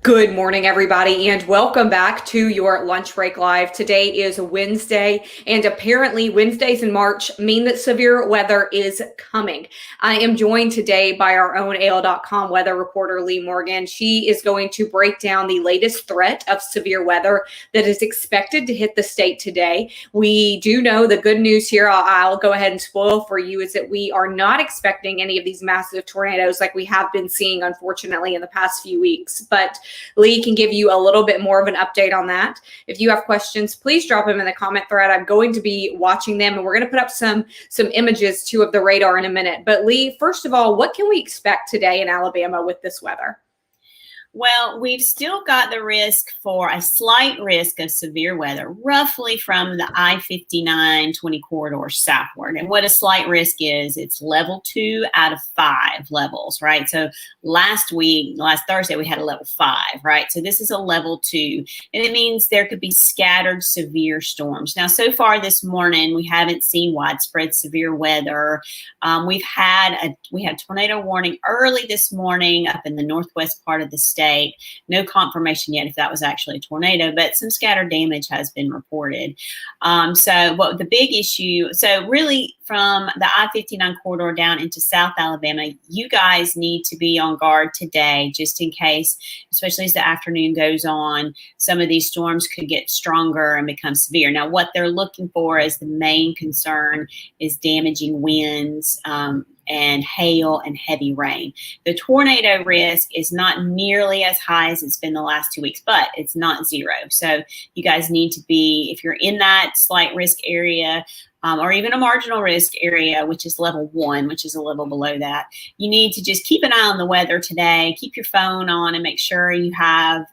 Good morning, everybody, and welcome back to your Lunch Break Live. Today is Wednesday, and apparently Wednesdays in March mean that severe weather is coming. I am joined today by our own AL.com weather reporter, Leigh Morgan. She is going to break down the latest threat of severe weather that is expected to hit the state today. We do know the good news here, I'll go ahead and spoil for you, is that we are not expecting any of these massive tornadoes like we have been seeing, unfortunately, in the past few weeks. But Leigh can give you a little bit more of an update on that. If you have questions, please drop them in the comment thread. I'm going to be watching them, and we're going to put up some images too of the radar in a minute. But Leigh, first of all, what can we expect today in Alabama with this weather? Well, we've still got the risk for a slight risk of severe weather, roughly from the I-59-20 corridor southward. And what a slight risk is, it's level 2 out of 5 levels, right? So last Thursday, we had a level 5, right? So this is a level 2, and it means there could be scattered severe storms. Now, so far this morning, we haven't seen widespread severe weather. We had tornado warning early this morning up in the northwest part of the state. No confirmation yet if that was actually a tornado, but some scattered damage has been reported. The big issue, so really from the I-59 corridor down into South Alabama, you guys need to be on guard today just in case, especially as the afternoon goes on, some of these storms could get stronger and become severe. Now, what they're looking for as the main concern is damaging winds, and hail and heavy rain. The tornado risk is not nearly as high as it's been the last 2 weeks, but it's not zero. So you guys need to be, if you're in that slight risk area, or even a marginal risk area, which is level 1, which is a level below that, you need to just keep an eye on the weather today. Keep your phone on and make sure you have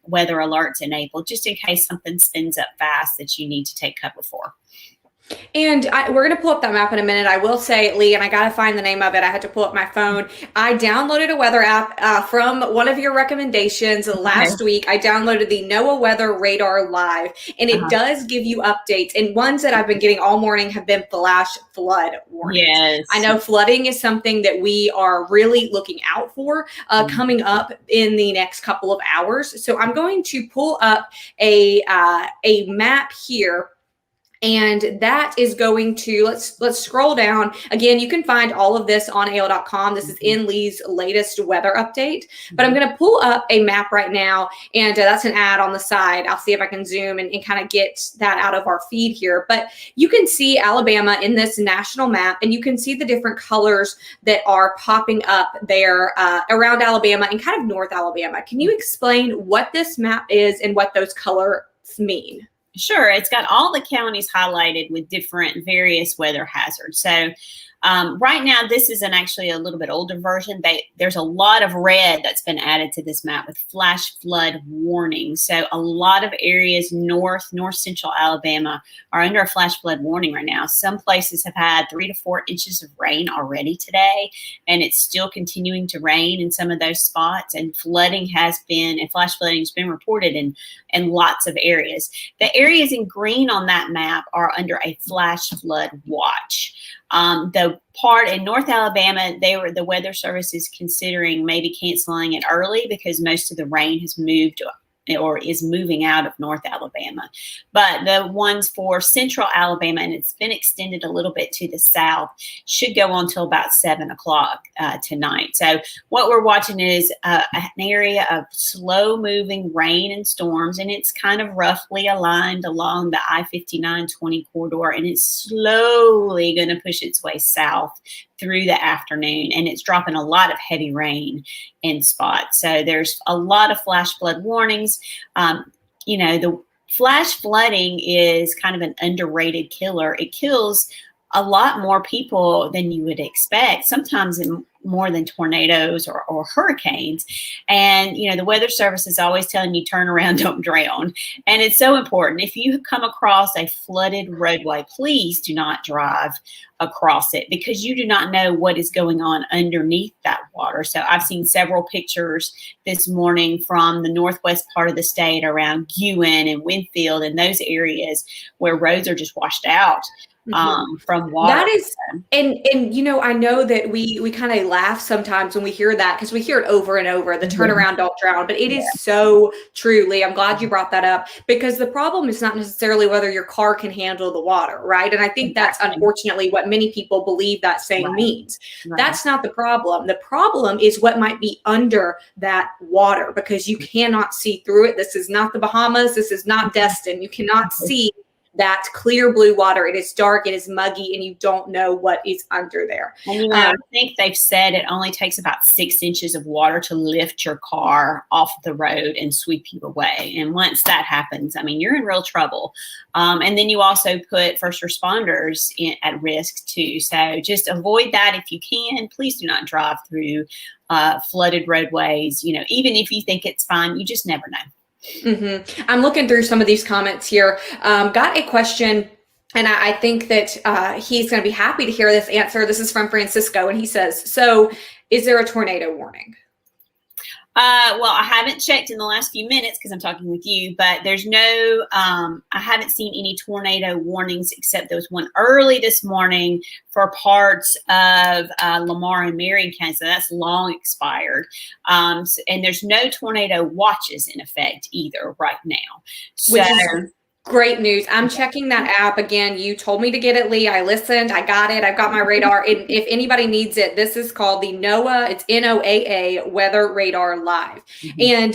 weather alerts enabled, just in case something spins up fast that you need to take cover for. And we're going to pull up that map in a minute. I will say, Leigh, and I got to find the name of it. I had to pull up my phone. I downloaded a weather app from one of your recommendations last week. I downloaded the NOAA Weather Radar Live, and it does give you updates. And ones that I've been getting all morning have been flash flood warnings. Yes. I know flooding is something that we are really looking out for coming up in the next couple of hours. So I'm going to pull up a map here. And that is going to, let's scroll down. Again, you can find all of this on AL.com. This is in Leigh's latest weather update. But I'm going to pull up a map right now, and that's an ad on the side. I'll see if I can zoom and kind of get that out of our feed here. But you can see Alabama in this national map, and you can see the different colors that are popping up there around Alabama and kind of North Alabama. Can you explain what this map is and what those colors mean? Sure. It's got all the counties highlighted with different various weather hazards. So right now, this is actually a little bit older version. There's a lot of red that's been added to this map with flash flood warnings. So a lot of areas north central Alabama are under a flash flood warning right now. Some places have had 3 to 4 inches of rain already today, and it's still continuing to rain in some of those spots. And flash flooding has been reported in lots of areas. The areas in green on that map are under a flash flood watch. The part in North Alabama, the Weather Service is considering maybe canceling it early because most of the rain has moved or is moving out of North Alabama. But the ones for Central Alabama, and it's been extended a little bit to the south, should go on till about 7 o'clock tonight. So what we're watching is an area of slow-moving rain and storms, and it's kind of roughly aligned along the I-59-20 corridor, and it's slowly going to push its way south through the afternoon, and it's dropping a lot of heavy rain in spots. So there's a lot of flash flood warnings. The flash flooding is kind of an underrated killer. It kills a lot more people than you would expect, sometimes more than tornadoes or hurricanes. And, the Weather Service is always telling you, turn around, don't drown. And it's so important. If you come across a flooded roadway, please do not drive across it because you do not know what is going on underneath that water. So I've seen several pictures this morning from the northwest part of the state around Ewan and Winfield and those areas where roads are just washed out. from water. That is, and you know, I know that we kind of laugh sometimes when we hear that because we hear it over and over, the turnaround, don't drown, but it is so true, Leigh. I'm glad you brought that up because the problem is not necessarily whether your car can handle the water, right? And I think that's unfortunately what many people believe that saying means. That's not the problem. The problem is what might be under that water because you cannot see through it. This is not the Bahamas. This is not Destin. You cannot see that clear blue water. It is dark, it is muggy, and you don't know what is under there. And you know, I think they've said it only takes about 6 inches of water to lift your car off the road and sweep you away. And once that happens, I mean, you're in real trouble. And then you also put first responders at risk too. So just avoid that if you can. Please do not drive through flooded roadways. You know, even if you think it's fine, you just never know. I'm looking through some of these comments here. Got a question, and I think that he's going to be happy to hear this answer. This is from Francisco, and he says, so is there a tornado warning? Well, I haven't checked in the last few minutes because I'm talking with you, but there's no, I haven't seen any tornado warnings except there was one early this morning for parts of Lamar and Marion County. So that's long expired. And there's no tornado watches in effect either right now. So, great news. I'm checking that app again. You told me to get it, Leigh. I listened. I got it. I've got my radar. And if anybody needs it, this is called the NOAA. It's NOAA Weather Radar Live. And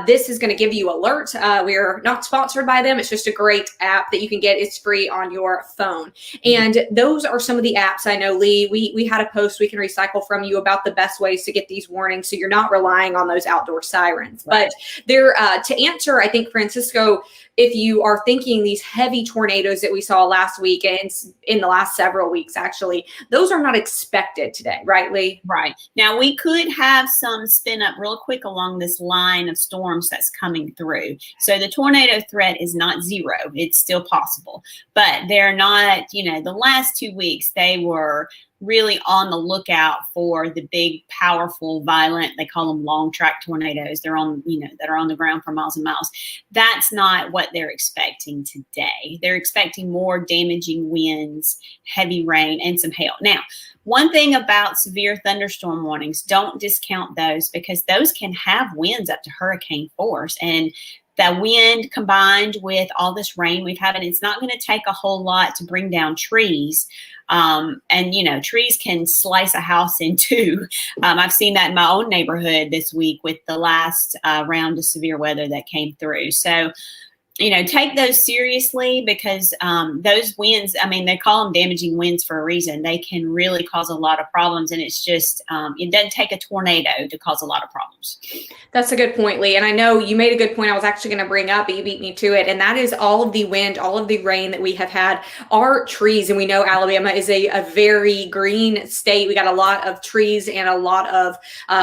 this is going to give you alerts. We're not sponsored by them. It's just a great app that you can get. It's free on your phone. And those are some of the apps I know, Leigh. We had a post we can recycle from you about the best ways to get these warnings so you're not relying on those outdoor sirens. But there, to answer, I think, Francisco, if you are thinking these heavy tornadoes that we saw last week and in the last several weeks, actually, those are not expected today, right, Leigh? Right. Now, we could have some spin up real quick along this line of storms that's coming through. So the tornado threat is not zero. It's still possible. But they're not, you know, the last 2 weeks, they were really on the lookout for the big, powerful, violent, they call them long track tornadoes. They're on, you know, that are on the ground for miles and miles. That's not what they're expecting today. They're expecting more damaging winds, heavy rain, and some hail. Now, one thing about severe thunderstorm warnings, don't discount those because those can have winds up to hurricane force. And the wind combined with all this rain we've had, and it's not going to take a whole lot to bring down trees. And, you know, trees can slice a house in two. I've seen that in my own neighborhood this week with the last round of severe weather that came through. So, you know, take those seriously because those winds, I mean, they call them damaging winds for a reason. They can really cause a lot of problems. And it's just, it doesn't take a tornado to cause a lot of problems. That's a good point, Leigh. And I know you made a good point I was actually going to bring up, but you beat me to it. And that is all of the wind, all of the rain that we have had are trees. And we know Alabama is a very green state. We got a lot of trees and a lot of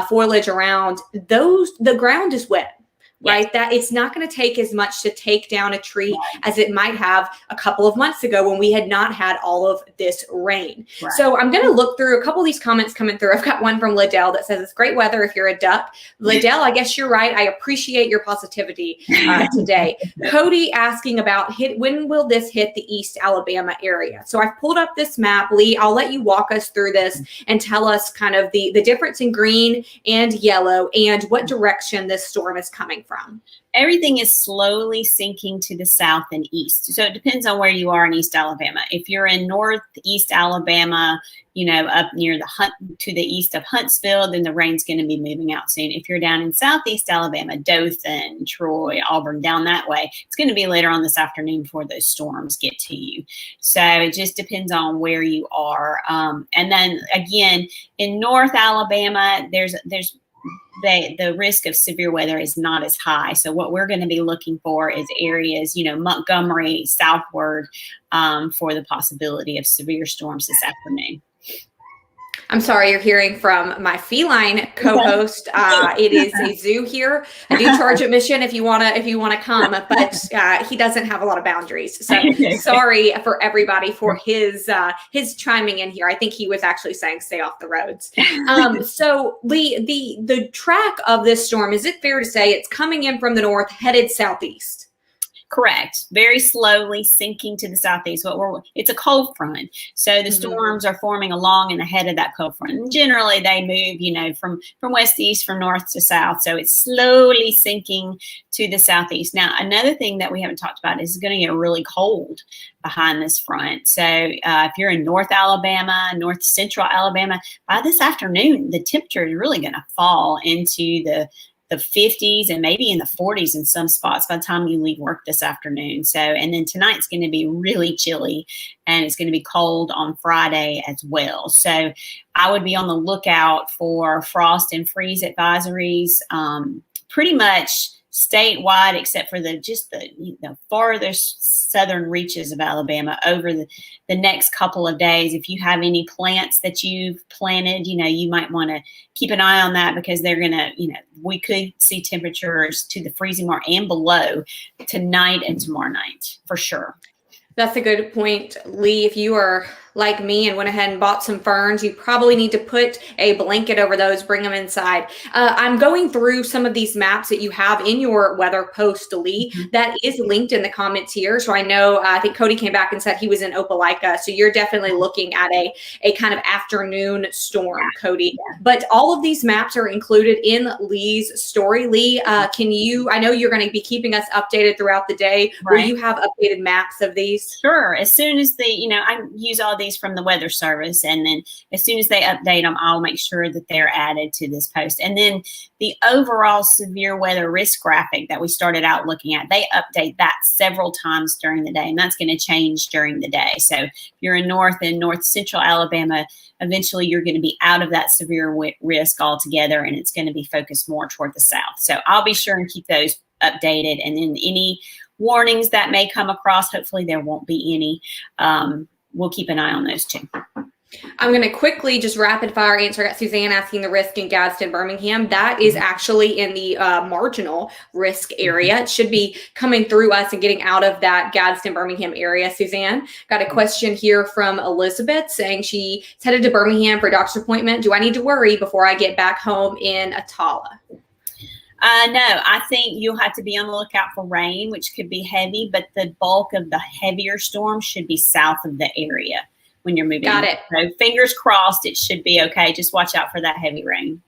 foliage around. The ground is wet. Right, that it's not going to take as much to take down a tree as it might have a couple of months ago when we had not had all of this rain. So I'm going to look through a couple of these comments coming through. I've got one from Liddell that says it's great weather if you're a duck. Liddell, I guess you're right. I appreciate your positivity today. Cody asking about when will this hit the East Alabama area? So I've pulled up this map, Leigh. I'll let you walk us through this and tell us kind of the difference in green and yellow and what direction this storm is coming from. Everything is slowly sinking to the south and east. So it depends on where you are in East Alabama. If you're in northeast Alabama, you know, up near to the east of Huntsville, then the rain's going to be moving out soon. If you're down in southeast Alabama, Dothan, Troy, Auburn, down that way, it's going to be later on this afternoon before those storms get to you. So it just depends on where you are. And then again, in North Alabama, the risk of severe weather is not as high. So what we're going to be looking for is areas, you know, Montgomery southward for the possibility of severe storms this afternoon. I'm sorry, you're hearing from my feline co-host. It is a zoo here. I do charge admission if you wanna come, but he doesn't have a lot of boundaries. So sorry for everybody for his chiming in here. I think he was actually saying stay off the roads. So Leigh, the track of this storm, is it fair to say it's coming in from the north, headed southeast? Correct. Very slowly sinking to the southeast. It's a cold front. So the storms are forming along and ahead of that cold front. And generally they move, from west to east, from north to south. So it's slowly sinking to the southeast. Now, another thing that we haven't talked about is it's going to get really cold behind this front. So if you're in North Alabama, North Central Alabama, by this afternoon, the temperature is really going to fall into the 50s and maybe in the 40s in some spots by the time you leave work this afternoon. So, and then tonight's going to be really chilly and it's going to be cold on Friday as well. So I would be on the lookout for frost and freeze advisories, pretty much statewide, except for the farthest southern reaches of Alabama over the next couple of days. If you have any plants that you've planted, you might want to keep an eye on that because they're going to, we could see temperatures to the freezing mark and below tonight and tomorrow night for sure. That's a good point, Leigh. If you are like me and went ahead and bought some ferns, you probably need to put a blanket over those, bring them inside. I'm going through some of these maps that you have in your weather post, Leigh, that is linked in the comments here. So I know, I think Cody came back and said he was in Opelika. So you're definitely looking at a kind of afternoon storm, Cody. But all of these maps are included in Leigh's story. Leigh, I know you're going to be keeping us updated throughout the day. Right. Will you have updated maps of these? Sure. As soon as I use all these from the Weather Service, and then as soon as they update them, I'll make sure that they're added to this post. And then the overall severe weather risk graphic that we started out looking at, they update that several times during the day, and that's going to change during the day. So if you're in North and North Central Alabama, eventually you're going to be out of that severe risk altogether, and it's going to be focused more toward the south. So I'll be sure and keep those updated, and then any warnings that may come across, hopefully there won't be any. We'll keep an eye on those too. I'm going to quickly just rapid fire answer. I got Suzanne asking the risk in Gadsden, Birmingham. That is actually in the marginal risk area. It should be coming through us and getting out of that Gadsden, Birmingham area. Suzanne, got a question here from Elizabeth saying she's headed to Birmingham for a doctor's appointment. Do I need to worry before I get back home in Atala? No, I think you'll have to be on the lookout for rain, which could be heavy, but the bulk of the heavier storms should be south of the area when you're moving. Got it. So fingers crossed, it should be okay. Just watch out for that heavy rain.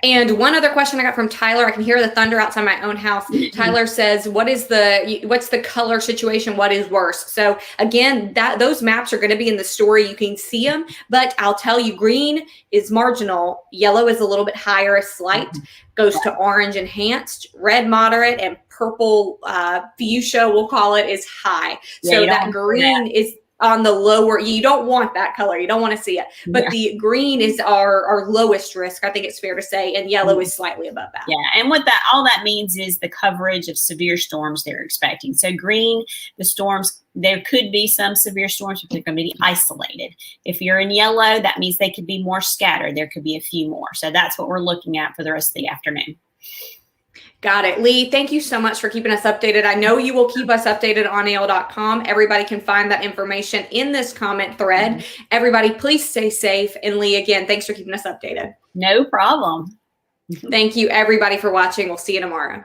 And one other question I got from Tyler, I can hear the thunder outside my own house. Tyler says, what's the color situation? What is worse? So again, those maps are going to be in the story. You can see them, but I'll tell you, green is marginal. Yellow is a little bit higher, a slight, goes to orange enhanced, red moderate, and purple fuchsia, we'll call it, is high. Yeah, so that green is on the lower, you don't want that color. You don't want to see it. But the green is our lowest risk, I think it's fair to say, and yellow is slightly above that. Yeah, and what all that means is the coverage of severe storms they're expecting. So green, the storms, there could be some severe storms, but they're going to be isolated. If you're in yellow, that means they could be more scattered. There could be a few more. So that's what we're looking at for the rest of the afternoon. Got it. Leigh, thank you so much for keeping us updated. I know you will keep us updated on AL.com. Everybody can find that information in this comment thread. Everybody, please stay safe. And Leigh, again, thanks for keeping us updated. No problem. Thank you, everybody, for watching. We'll see you tomorrow.